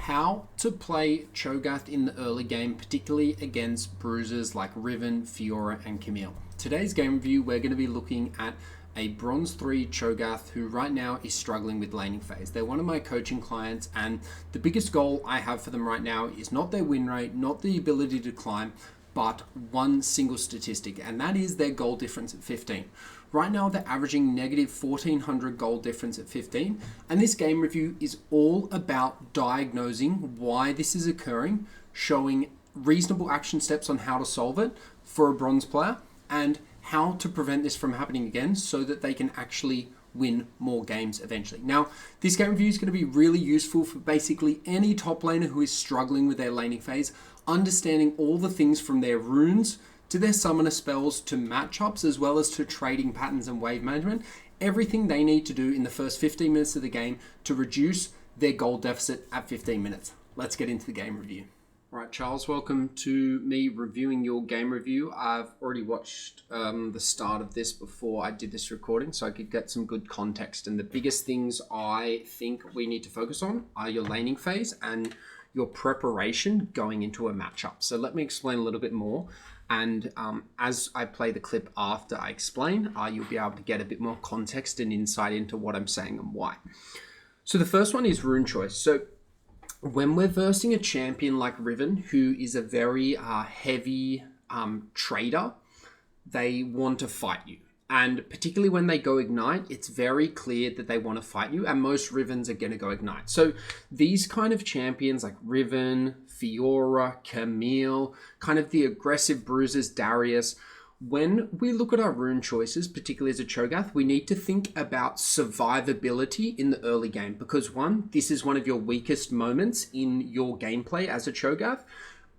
how to play Cho'Gath in the early game, particularly against bruisers like Riven, Fiora, and Camille. Today's game review, we're going to be looking at a Bronze 3 Cho'Gath who right now is struggling with laning phase. They're one of my coaching clients, and the biggest goal I have for them right now is not their win rate, not the ability to climb, but one single statistic, and that is their goal difference at 15. Right now, they're averaging negative 1400 goal difference at 15, and this game review is all about diagnosing why this is occurring, showing reasonable action steps on how to solve it for a bronze player, and how to prevent this from happening again so that they can actually win more games eventually. Now, this game review is going to be really useful for basically any top laner who is struggling with their laning phase, understanding all the things from their runes to their summoner spells to matchups, as well as to trading patterns and wave management, everything they need to do in the first 15 minutes of the game to reduce their goal deficit at 15 minutes. Let's get into the game review. Right, Charles, welcome to me reviewing your game review. I've already watched the start of this before I did this recording, so I could get some good context. And the biggest things I think we need to focus on are your laning phase and your preparation going into a matchup. So let me explain a little bit more. And as I play the clip after I explain, you'll be able to get a bit more context and insight into what I'm saying and why. So the first one is rune choice. So when we're versing a champion like Riven, who is a very heavy trader, they want to fight you. And particularly when they go ignite, it's very clear that they want to fight you, and most Rivens are going to go ignite. So these kind of champions like Riven, Fiora, Camille, kind of the aggressive bruisers, Darius, when we look at our rune choices, particularly as a Cho'Gath, we need to think about survivability in the early game, because one, this is one of your weakest moments in your gameplay as a Cho'Gath,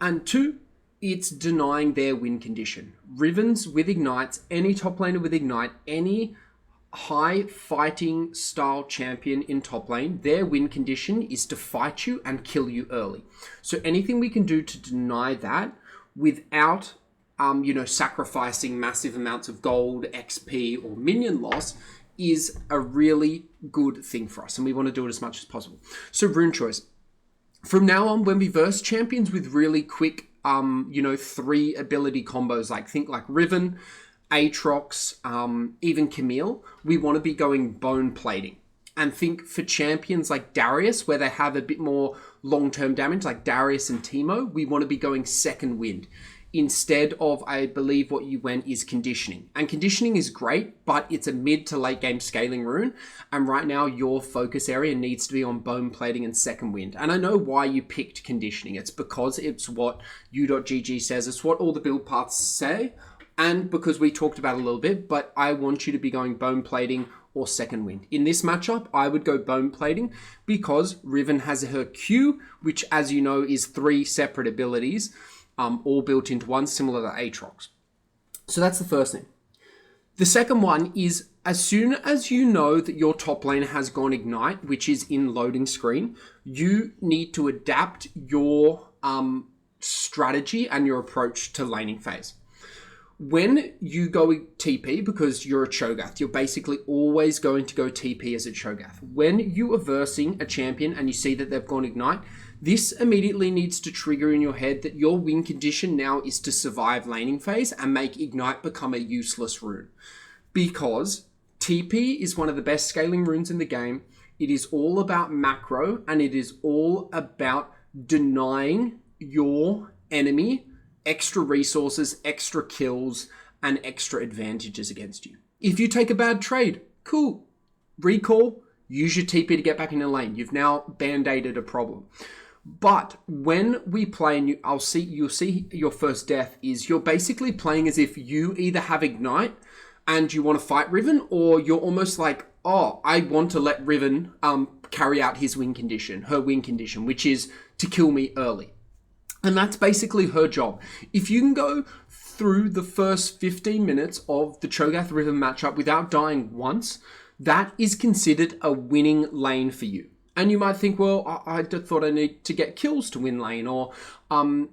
and two, it's denying their win condition. Rivens with ignites, any top laner with ignite, any high fighting style champion in top lane, their win condition is to fight you and kill you early. So anything we can do to deny that without sacrificing massive amounts of gold, XP, or minion loss is a really good thing for us, and we want to do it as much as possible. So rune choice. From now on, when we verse champions with really quick 3 ability combos, think like Riven, Aatrox, even Camille, we want to be going bone plating. And think for champions like Darius, where they have a bit more long-term damage, like Darius and Teemo, we want to be going second wind. Instead of, I believe what you went is conditioning. And conditioning is great, but it's a mid to late game scaling rune. And right now your focus area needs to be on bone plating and second wind. And I know why you picked conditioning. It's because it's what u.gg says. It's what all the build paths say. And because we talked about it a little bit, but I want you to be going bone plating or second wind. In this matchup, I would go bone plating because Riven has her Q, which as you know is 3 separate abilities, all built into one, similar to Aatrox. So that's the first thing. The second one is, as soon as you know that your top laner has gone ignite, which is in loading screen, you need to adapt your strategy and your approach to laning phase. When you go TP, because you're a Cho'Gath, you're basically always going to go TP as a Cho'Gath. When you are versing a champion and you see that they've gone ignite, this immediately needs to trigger in your head that your win condition now is to survive laning phase and make ignite become a useless rune. Because TP is one of the best scaling runes in the game. It is all about macro, and it is all about denying your enemy extra resources, extra kills, and extra advantages against you. If you take a bad trade, cool. Recall, use your TP to get back in the lane. You've now band-aided a problem. But when we play, and you'll see your first death is you're basically playing as if you either have ignite and you want to fight Riven, or you're almost like, oh, I want to let Riven carry out her win condition, which is to kill me early. And that's basically her job. If you can go through the first 15 minutes of the Cho'Gath Riven matchup without dying once, that is considered a winning lane for you. And you might think, well, I thought I need to get kills to win lane, or, I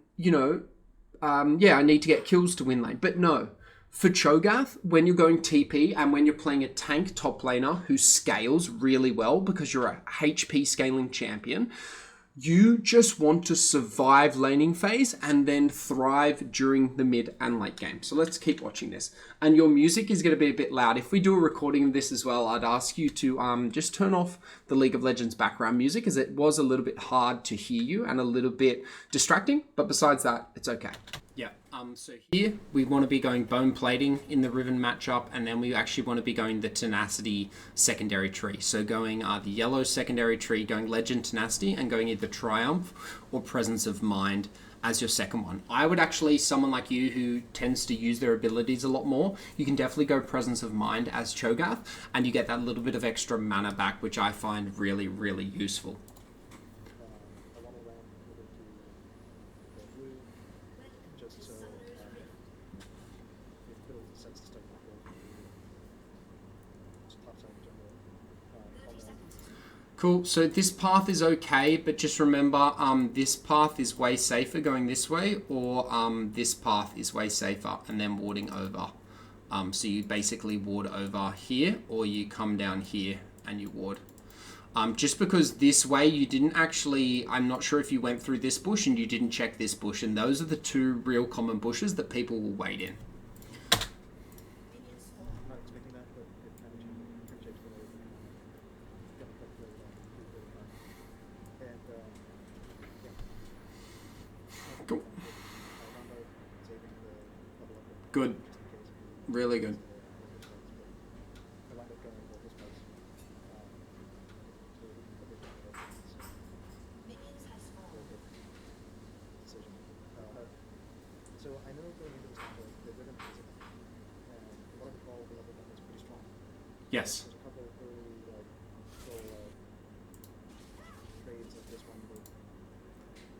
need to get kills to win lane. But no, for Cho'Gath, when you're going TP and when you're playing a tank top laner who scales really well because you're a HP scaling champion, You just want to survive laning phase and then thrive during the mid and late game. So let's keep watching this. And your music is going to be a bit loud. If we do a recording of this as well, I'd ask you to just turn off the League of Legends background music, as it was a little bit hard to hear you and a little bit distracting. But besides that, it's okay. Yeah. So here we want to be going bone plating in the Riven matchup, and then we actually want to be going the tenacity secondary tree. So going the yellow secondary tree, going legend tenacity, and going either triumph or presence of mind as your second one. I would actually, someone like you who tends to use their abilities a lot more, you can definitely go presence of mind as Cho'Gath, and you get that little bit of extra mana back, which I find really, really useful. Cool, so this path is okay, but just remember, this path is way safer going this way, or this path is way safer, and then warding over. So you basically ward over here, or you come down here and you ward. Just because this way you didn't actually, I'm not sure if you went through this bush and you didn't check this bush, and those are the two real common bushes that people will wait in. Cool. Good. Really good. So I know going into this matchup, the Riven is and what I recall, the level one was pretty strong. Yes. There's a couple of early little trades like this one.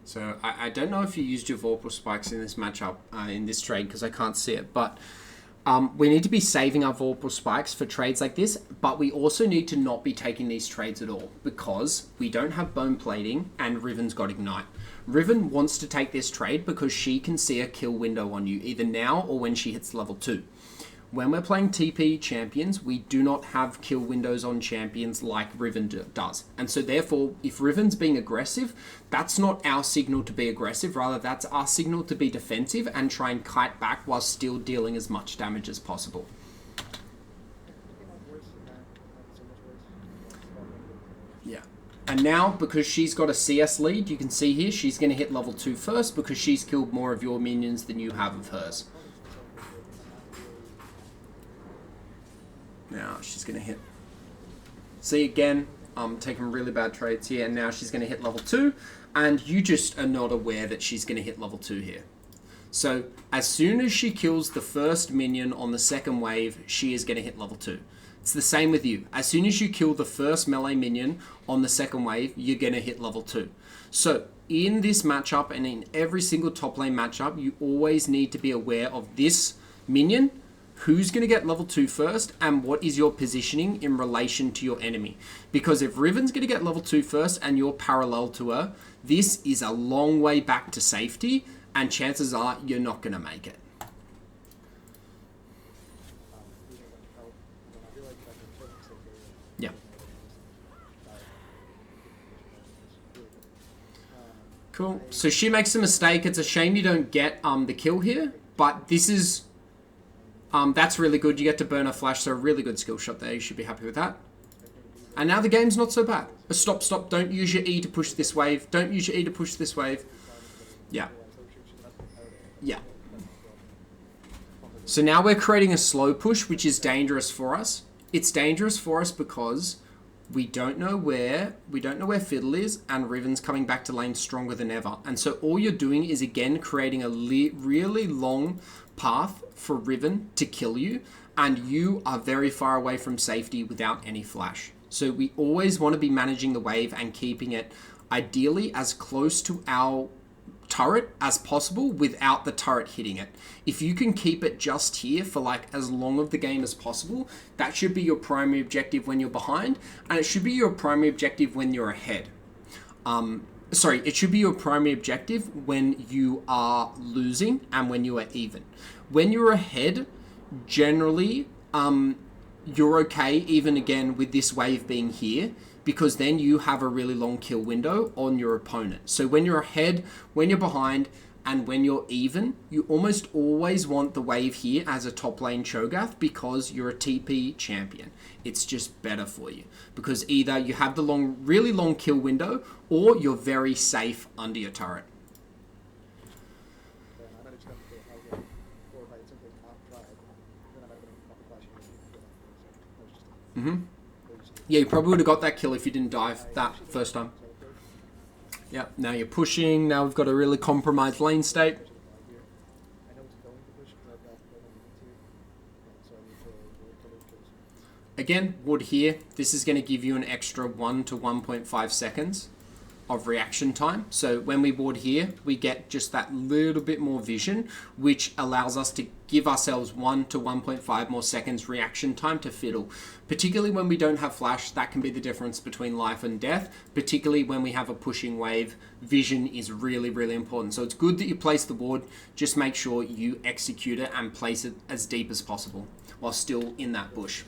So I don't know if you used your Vorpal Spikes in this matchup, in this trade, because I can't see it, but we need to be saving our Vorpal Spikes for trades like this, but we also need to not be taking these trades at all, because we don't have Bone Plating and Riven's got Ignite. Riven wants to take this trade because she can see a kill window on you, either now or when she hits level 2. When we're playing TP champions, we do not have kill windows on champions like Riven does. And so therefore, if Riven's being aggressive, that's not our signal to be aggressive. Rather, that's our signal to be defensive and try and kite back while still dealing as much damage as possible. Yeah. And now, because she's got a CS lead, you can see here, she's going to hit level 2 first because she's killed more of your minions than you have of hers. Now she's going to hit. See again, taking really bad trades here, and now she's going to hit level 2, and you just are not aware that she's going to hit level 2 here. So as soon as she kills the first minion on the second wave, she is going to hit level 2. It's the same with you. As soon as you kill the first melee minion on the second wave, you're going to hit level 2. So in this matchup and in every single top lane matchup, you always need to be aware of this minion, who's going to get level 2 first, and what is your positioning in relation to your enemy. Because if Riven's going to get level 2 first and you're parallel to her, this is a long way back to safety, and chances are you're not going to make it. Yeah. Cool. So she makes a mistake. It's a shame you don't get the kill here, but this is... that's really good. You get to burn a flash, so a really good skill shot there. You should be happy with that. And now the game's not so bad. But stop, stop. Don't use your E to push this wave. Don't use your E to push this wave. Yeah. Yeah. So now we're creating a slow push, which is dangerous for us. It's dangerous for us because we don't know where Fiddle is, and Riven's coming back to lane stronger than ever. And so all you're doing is, again, creating a really long path for Riven to kill you, and you are very far away from safety without any flash. So we always want to be managing the wave and keeping it ideally as close to our turret as possible without the turret hitting it. If you can keep it just here for like as long of the game as possible, that should be your primary objective when you're behind, and it should be your primary objective when you're ahead. It should be your primary objective when you are losing and when you are even. When you're ahead, generally, you're okay, even again with this wave being here, because then you have a really long kill window on your opponent. So when you're ahead, when you're behind, and when you're even, you almost always want the wave here as a top lane Cho'Gath because you're a TP champion. It's just better for you because either you have the really long kill window or you're very safe under your turret. Yeah, you probably would have got that kill if you didn't dive that first time. Yeah, now you're pushing. Now we've got a really compromised lane state. Again, wood here. This is going to give you an extra 1 to 1.5 seconds of reaction time. So when we ward here, we get just that little bit more vision, which allows us to give ourselves 1 to 1.5 more seconds reaction time to fiddle. Particularly when we don't have flash, that can be the difference between life and death. Particularly when we have a pushing wave, vision is really, really important. So it's good that you place the ward, just make sure you execute it and place it as deep as possible while still in that bush.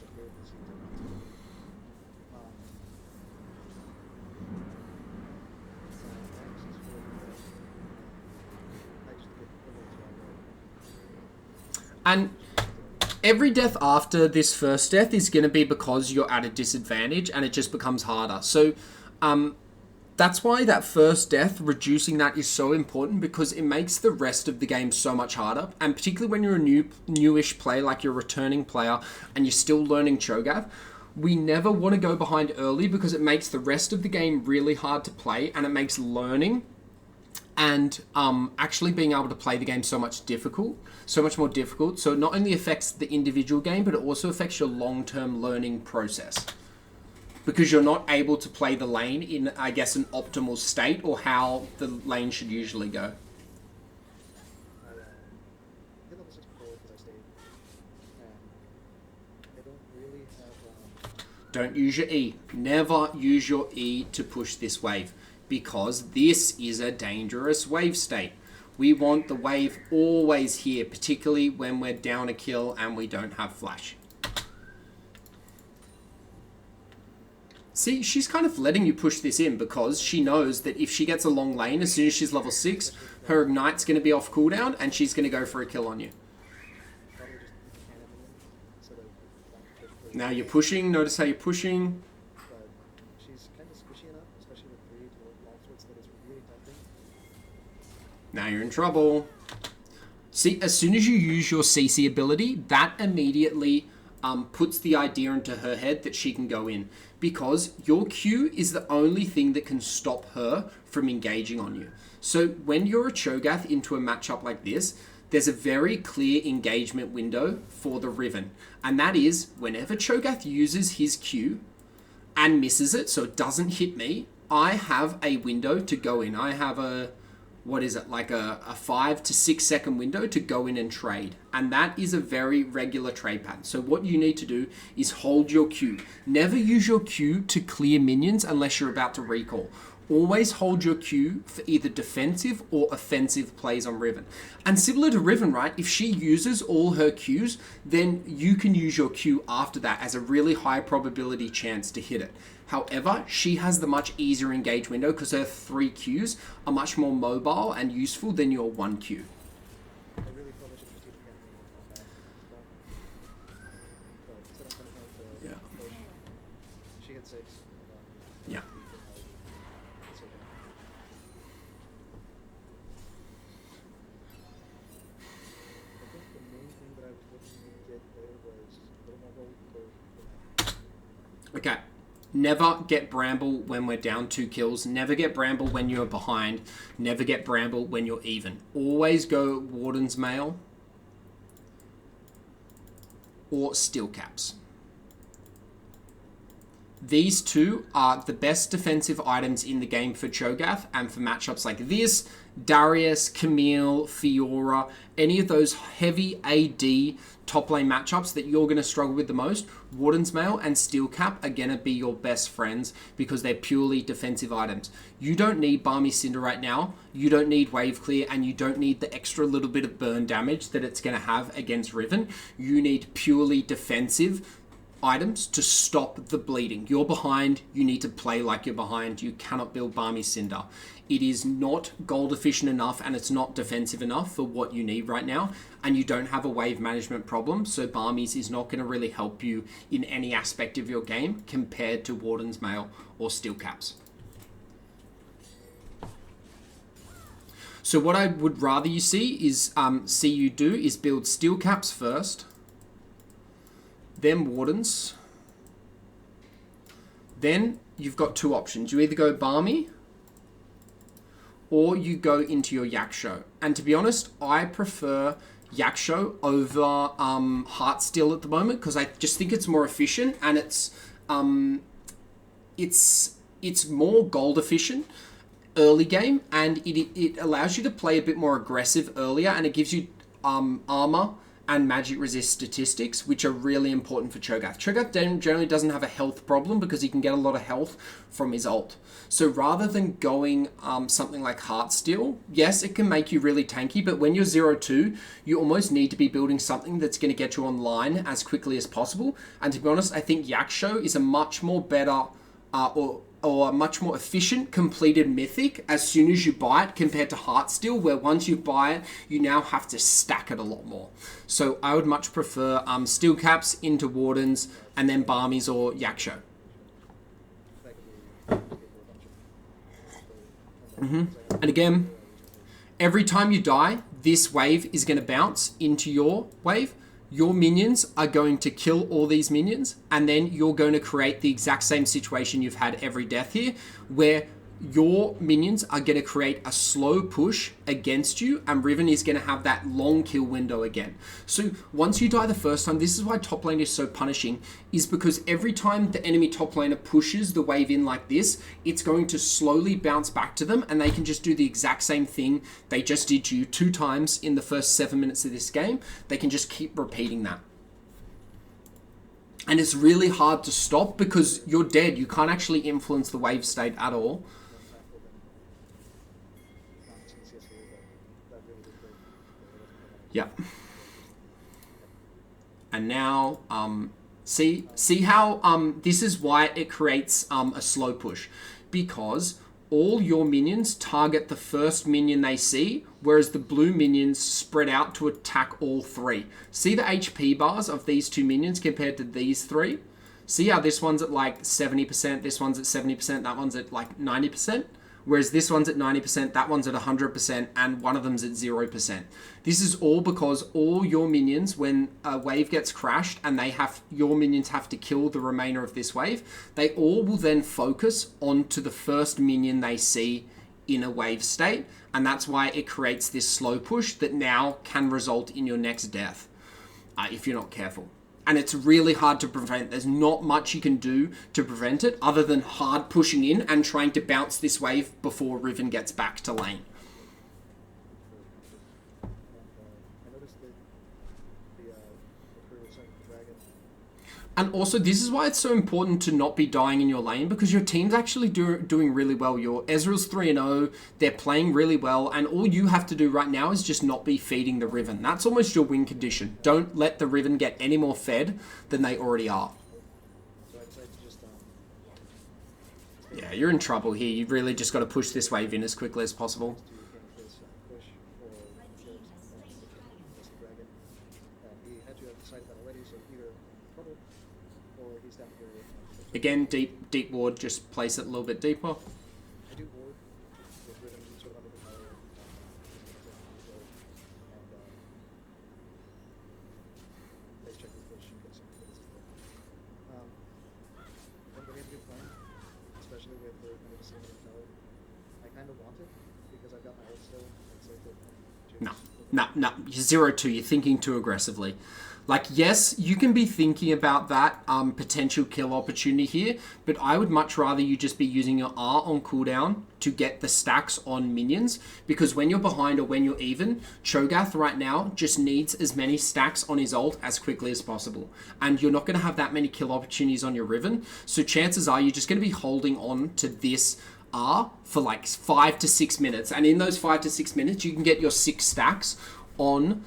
And every death after this first death is going to be because you're at a disadvantage and it just becomes harder. So that's why that first death, reducing that is so important because it makes the rest of the game so much harder. And particularly when you're a newish player, like you're a returning player and you're still learning Cho'Gath, we never want to go behind early because it makes the rest of the game really hard to play and it makes learning and actually being able to play the game so much more difficult. So it not only affects the individual game, but it also affects your long-term learning process because you're not able to play the lane in, I guess, an optimal state or how the lane should usually go. Don't use your E. Never use your E to push this wave, because this is a dangerous wave state. We want the wave always here, particularly when we're down a kill and we don't have flash. See, she's kind of letting you push this in because she knows that if she gets a long lane, as soon as she's level 6, her Ignite's going to be off cooldown and she's going to go for a kill on you. Now you're pushing. Notice how you're pushing. Now you're in trouble. See, as soon as you use your CC ability, that immediately puts the idea into her head that she can go in, because your Q is the only thing that can stop her from engaging on you. So when you're a Cho'Gath into a matchup like this, there's a very clear engagement window for the Riven. And that is whenever Cho'Gath uses his Q and misses it, so it doesn't hit me, I have a window to go in. I have a, like a 5 to 6 second window to go in and trade. And that is a very regular trade pattern. So what you need to do is hold your Q. Never use your Q to clear minions unless you're about to recall. Always hold your Q for either defensive or offensive plays on Riven. And similar to Riven, right? If she uses all her Qs, then you can use your Q after that as a really high probability chance to hit it. However, she has the much easier engage window because her 3 Qs are much more mobile and useful than your 1 Q. Yeah. Yeah. Okay. Never get Bramble when we're down 2 kills. Never get Bramble when you're behind. Never get Bramble when you're even. Always go Warden's Mail or Steel Caps. These two are the best defensive items in the game for Cho'Gath, and for matchups like this, Darius, Camille, Fiora, any of those heavy AD top lane matchups that you're going to struggle with the most, Warden's Mail and Steel Cap are going to be your best friends because they're purely defensive items. You don't need Balmy Cinder right now, you don't need Wave Clear, and you don't need the extra little bit of burn damage that it's going to have against Riven. You need purely defensive items to stop the bleeding. You're behind, you need to play like you're behind. You cannot build Balmy Cinder. It is not gold efficient enough and it's not defensive enough for what you need right now. And you don't have a wave management problem. So Balmies is not going to really help you in any aspect of your game compared to Warden's Mail or Steel Caps. So what I would rather you see is build Steel Caps first, then Wardens. Then you've got two options. You either go Balmy or you go into your Yaksho. And to be honest, I prefer Yaksho over Heartsteel at the moment because I just think it's more efficient and it's more gold efficient early game, and it allows you to play a bit more aggressive earlier, and it gives you armor and magic resist statistics, which are really important for Cho'Gath. Cho'Gath generally doesn't have a health problem because he can get a lot of health from his ult. So rather than going something like Heartsteel, yes, it can make you really tanky, but when you're 0-2, you almost need to be building something that's going to get you online as quickly as possible. And to be honest, I think Yaksho is a much more better or a much more efficient completed mythic as soon as you buy it compared to Heartsteel, where once you buy it, you now have to stack it a lot more. So I would much prefer Steel Caps into Wardens and then Balmies or Yaksho. And again, every time you die, this wave is going to bounce into your wave. Your minions are going to kill all these minions, and then you're going to create the exact same situation you've had every death here, where your minions are going to create a slow push against you, and Riven is going to have that long kill window again. So once you die the first time, this is why top lane is so punishing, is because every time the enemy top laner pushes the wave in like this, it's going to slowly bounce back to them, and they can just do the exact same thing they just did to you 2 times in the first 7 minutes of this game. They can just keep repeating that. And it's really hard to stop because you're dead. You can't actually influence the wave state at all. Yeah. And now, see how this is why it creates a slow push, because all your minions target the first minion they see, whereas the blue minions spread out to attack all 3. See the HP bars of these 2 minions compared to these 3? See how this one's at like 70%, this one's at 70%, that one's at like 90%? Whereas this one's at 90%, that one's at 100%, and one of them's at 0%. This is all because all your minions, when a wave gets crashed and your minions have to kill the remainder of this wave, they all will then focus onto the first minion they see in a wave state, and that's why it creates this slow push that now can result in your next death, if you're not careful. And it's really hard to prevent. There's not much you can do to prevent it other than hard pushing in and trying to bounce this wave before Riven gets back to lane. And also, this is why it's so important to not be dying in your lane, because your team's actually doing really well. Your Ezreal's 3-0, they're playing really well, and all you have to do right now is just not be feeding the Riven. That's almost your win condition. Don't let the Riven get any more fed than they already are. Yeah, you're in trouble here. You've really just got to push this wave in as quickly as possible. Again, deep ward, just place it a little bit deeper. I do ward with Riven sort of under the power and base check with push and get some hits. When we have a good plan, especially with the kind of the same tower, I kind of want it because I've got my ult still. No. You're 0-2. You're thinking too aggressively. Like, yes, you can be thinking about that potential kill opportunity here, but I would much rather you just be using your R on cooldown to get the stacks on minions, because when you're behind or when you're even, Cho'Gath right now just needs as many stacks on his ult as quickly as possible. And you're not going to have that many kill opportunities on your Riven, so chances are you're just going to be holding on to this R for like 5 to 6 minutes. And in those 5 to 6 minutes, you can get your 6 stacks on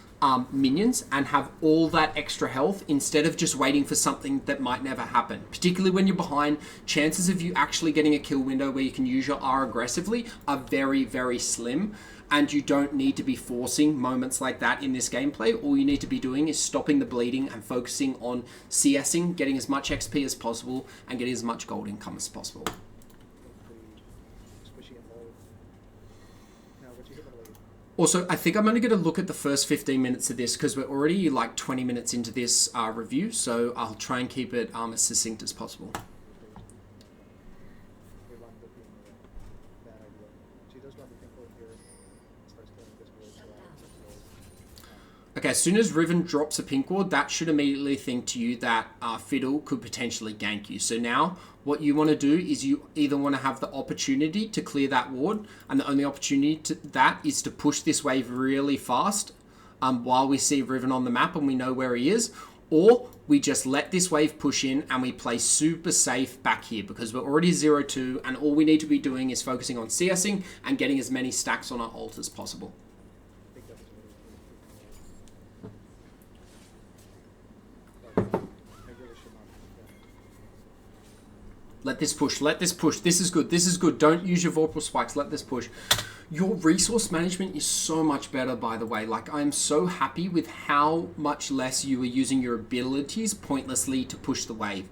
minions and have all that extra health instead of just waiting for something that might never happen. Particularly when you're behind, chances of you actually getting a kill window where you can use your R aggressively are very, very slim. And you don't need to be forcing moments like that in this gameplay. All you need to be doing is stopping the bleeding and focusing on CSing, getting as much XP as possible, and getting as much gold income as possible. Also, I think I'm only going to look at the first 15 minutes of this because we're already like 20 minutes into this review, so I'll try and keep it as succinct as possible. Okay, as soon as Riven drops a pink ward, that should immediately think to you that Fiddle could potentially gank you. So now, what you want to do is you either want to have the opportunity to clear that ward, and the only opportunity to that is to push this wave really fast while we see Riven on the map and we know where he is, or we just let this wave push in and we play super safe back here because we're already 0-2 and all we need to be doing is focusing on CSing and getting as many stacks on our ult as possible. Let this push, let this push. This is good, this is good. Don't use your Vorpal Spikes, let this push. Your resource management is so much better, by the way. Like, I'm so happy with how much less you are using your abilities pointlessly to push the wave.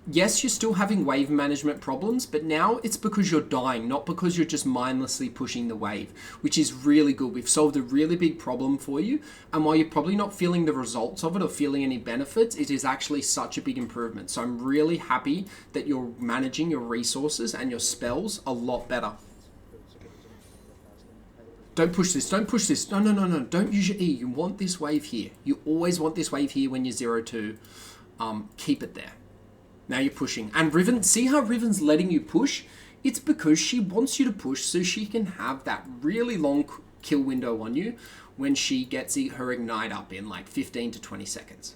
Yes, you're still having wave management problems, but now it's because you're dying, not because you're just mindlessly pushing the wave, which is really good. We've solved a really big problem for you, and while you're probably not feeling the results of it or feeling any benefits, it is actually such a big improvement. So I'm really happy that you're managing your resources and your spells a lot better. Don't push this, don't push this. No, no, no, no, don't use your E. You want this wave here. You always want this wave here when you're 0-2. Keep it there. Now you're pushing. And Riven, see how Riven's letting you push? It's because she wants you to push so she can have that really long kill window on you when she gets her ignite up in like 15 to 20 seconds.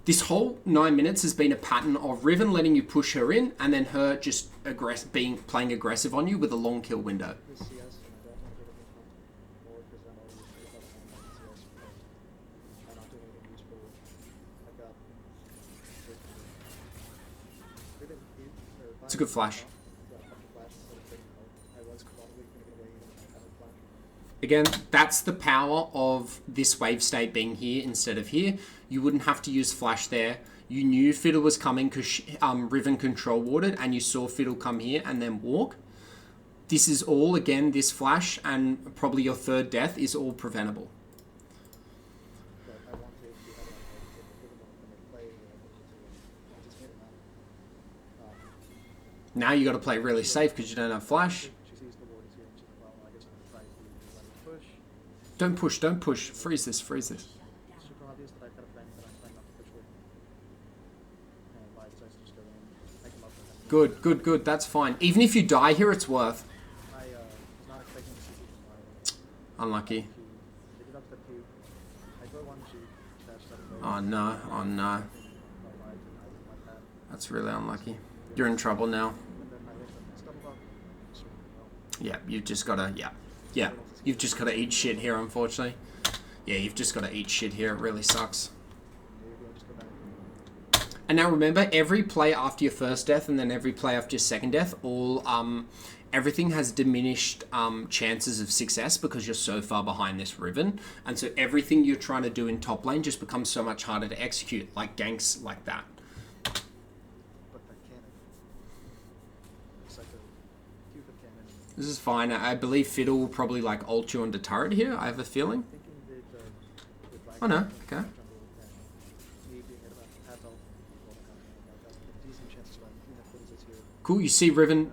This whole 9 minutes has been a pattern of Riven letting you push her in and then her just playing aggressive on you with a long kill window. It's a good flash. Again, that's the power of this wave state being here instead of here. You wouldn't have to use flash there. You knew Fiddle was coming because Riven control warded and you saw Fiddle come here and then walk. This is all, again, this flash and probably your third death is all preventable. Now you got to play really safe because you don't have flash. Don't push, don't push. Freeze this, freeze this. Good, good, good. That's fine. Even if you die here, it's worth. Unlucky. Oh no, oh no. That's really unlucky. You're in trouble now. Yeah, you've just gotta, yeah. You've just gotta eat shit here, unfortunately. Yeah, you've just gotta eat shit here. It really sucks. And now remember, every play after your first death and then every play after your second death, everything has diminished chances of success because you're so far behind this Riven. And so everything you're trying to do in top lane just becomes so much harder to execute, like ganks like that. This is fine. I believe Fiddle will probably like ult you onto turret here. I have a feeling. Oh no, okay. Cool, you see Riven.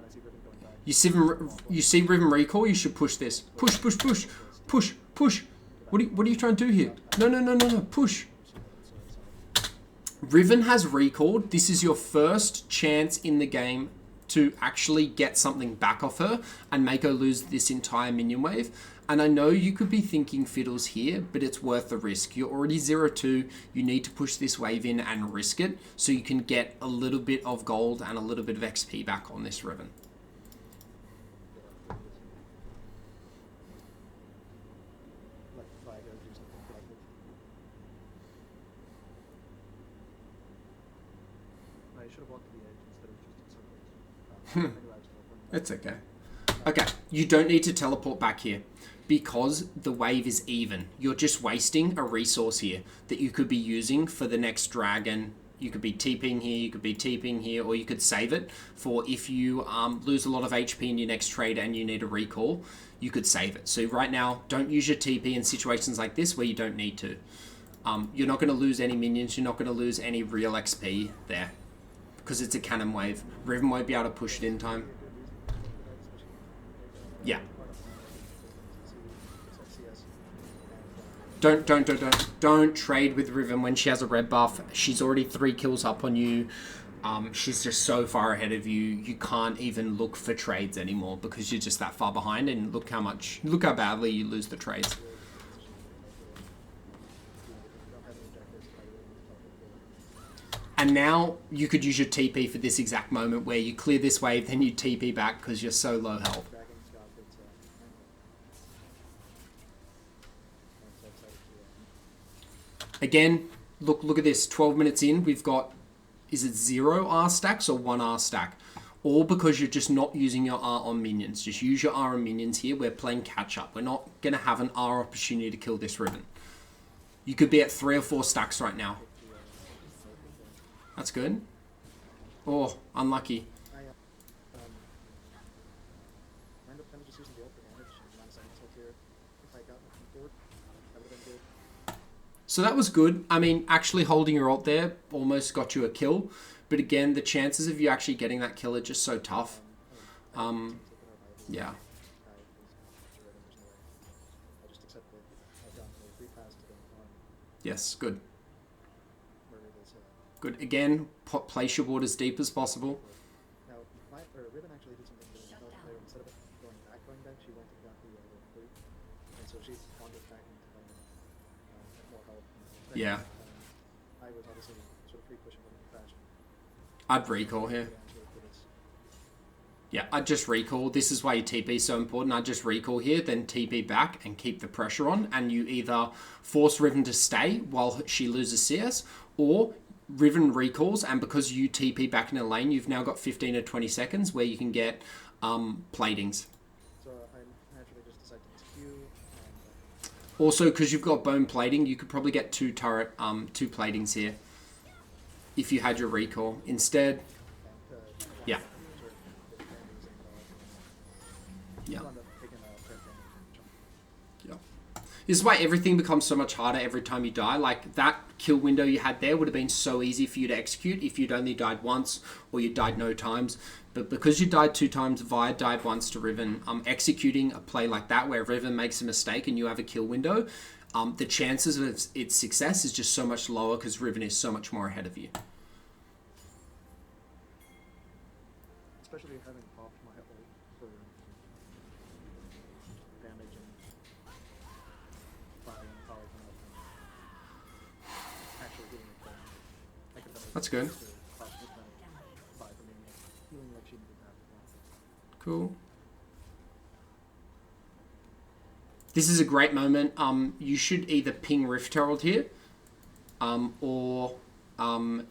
You see Riven recall, you should push this. Push, push, push. Push, push. What are you trying to do here? No, no, no, no, no, push. Riven has recalled. This is your first chance in the game to actually get something back off her and make her lose this entire minion wave. And I know you could be thinking Fiddle's here, but it's worth the risk. You're already 0-2. You need to push this wave in and risk it so you can get a little bit of gold and a little bit of XP back on this Riven. should have walked to the edge instead of just in circles. Maybe I was teleporting back. It's okay. Okay, you don't need to teleport back here because the wave is even. You're just wasting a resource here that you could be using for the next dragon. You could be TPing here, you could be TPing here, or you could save it for if you lose a lot of HP in your next trade and you need a recall, you could save it. So right now, don't use your TP in situations like this where you don't need to. You're not going to lose any minions, you're not going to lose any real XP there because it's a cannon wave. Riven won't be able to push it in time. Yeah. Don't trade with Riven when she has a red buff. She's already 3 kills up on you. She's just so far ahead of you. You can't even look for trades anymore because you're just that far behind. And look how badly you lose the trades. And now you could use your TP for this exact moment where you clear this wave, then you TP back because you're so low health. Again, look at this. 12 minutes in, we've got, is it 0 R stacks or 1 R stack? All because you're just not using your R on minions. Just use your R on minions here. We're playing catch up. We're not going to have an R opportunity to kill this Riven. You could be at 3 or 4 stacks right now. That's good. Oh, unlucky. So that was good. I mean, actually holding your ult there almost got you a kill. But again, the chances of you actually getting that kill are just so tough. Yeah. Yes, good. Good. Again, place your ward as deep as possible. Now, Riven actually did something really clever. Instead of going back, she went and got the loot. And so she's wandered back into more help. Yeah. I was obviously sort of free pushing when he crashed. I'd recall here. Yeah, I'd just recall. This is why your TP is so important. I'd just recall here, then TP back and keep the pressure on. And you either force Riven to stay while she loses CS, or Riven recalls, and because you TP back in a lane, you've now got 15 or 20 seconds where you can get platings. So I naturally just decided to skew. Also, because you've got bone plating, you could probably get 2 platings here if you had your recall. Instead, yeah. Yeah. Yeah. This is why everything becomes so much harder every time you die. Like, that kill window you had there would have been so easy for you to execute if you'd only died once or you died no times. But because you died 2 times, Vi died once to Riven, executing a play like that where Riven makes a mistake and you have a kill window, the chances of its success is just so much lower because Riven is so much more ahead of you. Especially having popped my ult for damage and body and power actually getting it done. That's good. Cool. This is a great moment. You should either ping Rift Herald here, or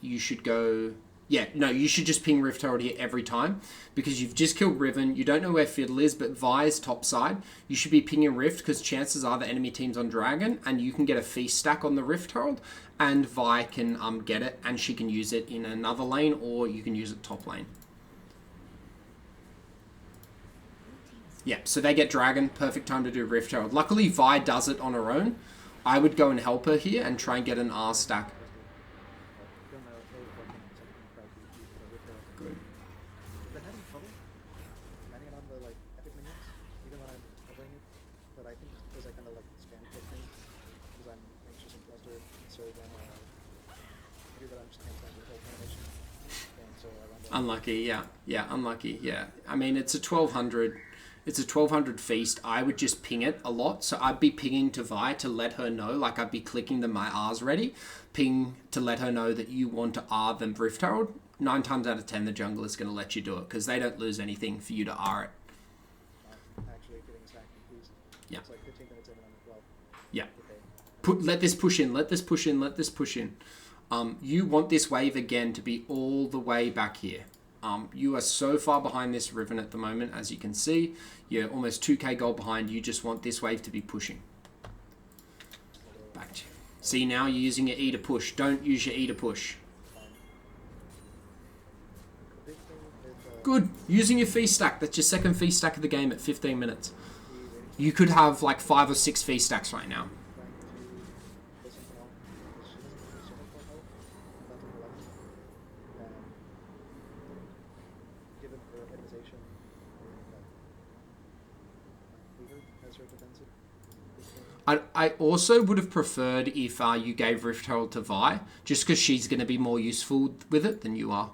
you should go... Yeah, no, you should just ping Rift Herald here every time because you've just killed Riven. You don't know where Fiddle is, but Vi is top side. You should be pinging Rift because chances are the enemy team's on Dragon and you can get a feast stack on the Rift Herald and Vi can get it and she can use it in another lane or you can use it top lane. Yeah, so they get Dragon. Perfect time to do Rift Herald. Luckily, Vi does it on her own. I would go and help her here and try and get an R stack. Good. Been having trouble landing on the epic minions, even when I'm covering it. But I think it's because I kind of spam click things because I'm anxious and flustered. So then maybe that I'm just canceling the whole animation. And so I run the Unlucky, yeah. Yeah, unlucky, yeah. I mean, it's a 1200. It's a 1200 feast. I would just ping it a lot. So I'd be pinging to Vi to let her know, I'd be clicking that my R's ready. Ping to let her know that you want to R them Rift Herald. 9 times out of 10, the jungle is going to let you do it because they don't lose anything for you to R it. actually getting stacked and feast. Yeah. It's 15 minutes in and I'm at 12. Yeah. Okay. Let this push in. Let this push in. Let this push in. You want this wave again to be all the way back here. You are so far behind this Riven at the moment, as you can see. You're almost 2k gold behind. You just want this wave to be pushing. Back to you. See, now you're using your E to push. Don't use your E to push. Good. Using your fee stack. That's your second fee stack of the game at 15 minutes. You could have like 5 or 6 fee stacks right now. I also would have preferred if you gave Rift Herald to Vi, just because she's going to be more useful with it than you are.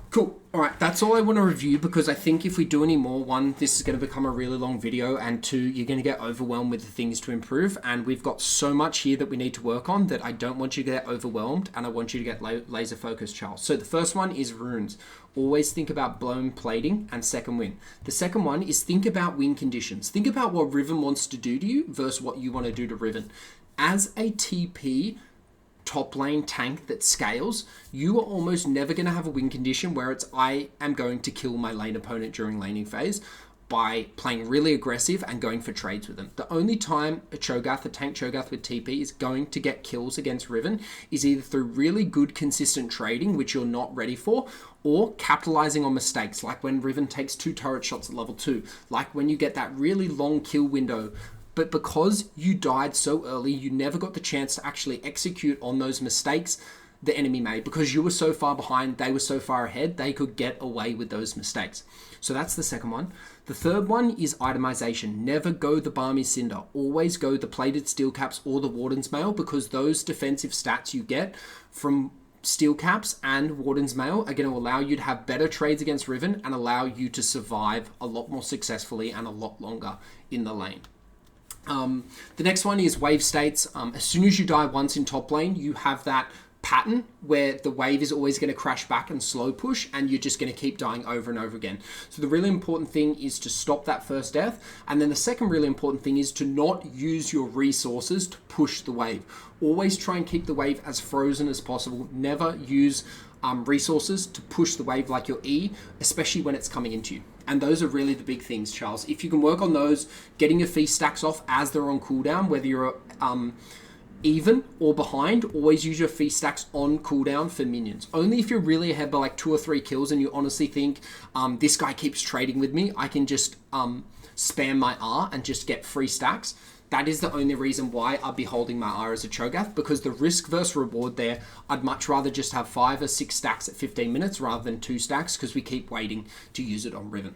Cool. All right, that's all I want to review, because I think if we do any more, one, this is going to become a really long video, and two, you're going to get overwhelmed with the things to improve, and we've got so much here that we need to work on that I don't want you to get overwhelmed, and I want you to get laser focused, Charles. So the first one is runes. Always think about blown plating and second win. The second one is think about win conditions. Think about what Riven wants to do to you versus what you want to do to Riven. As a TP top lane tank that scales, you are almost never going to have a win condition where it's I am going to kill my lane opponent during laning phase by playing really aggressive and going for trades with them. The only time a Cho'Gath, a tank Cho'Gath with TP is going to get kills against Riven is either through really good consistent trading, which you're not ready for, or capitalizing on mistakes, like when Riven takes 2 turret shots at level 2, like when you get that really long kill window. But because you died so early, you never got the chance to actually execute on those mistakes the enemy made. Because you were so far behind, they were so far ahead, they could get away with those mistakes. So that's the second one. The third one is itemization. Never go the Balmy Cinder. Always go the Plated Steel Caps or the Warden's Mail, because those defensive stats you get from Steel Caps and Warden's Mail are going to allow you to have better trades against Riven and allow you to survive a lot more successfully and a lot longer in the lane. The next one is wave states. As soon as you die once in top lane, you have that pattern where the wave is always going to crash back and slow push, and you're just going to keep dying over and over again. So the really important thing is to stop that first death, and then the second really important thing is to not use your resources to push the wave. Always try and keep the wave as frozen as possible. Never use resources to push the wave like your E, especially when it's coming into you. And those are really the big things, Charles. If you can work on those, getting your fee stacks off as they're on cooldown, whether you're even or behind, always use your fee stacks on cooldown for minions. Only if you're really ahead by like 2 or 3 kills and you honestly think this guy keeps trading with me, I can just spam my R and just get free stacks. That is the only reason why I'd be holding my R as a Cho'Gath, because the risk versus reward there, I'd much rather just have 5 or 6 stacks at 15 minutes rather than 2 stacks, because we keep waiting to use it on Riven.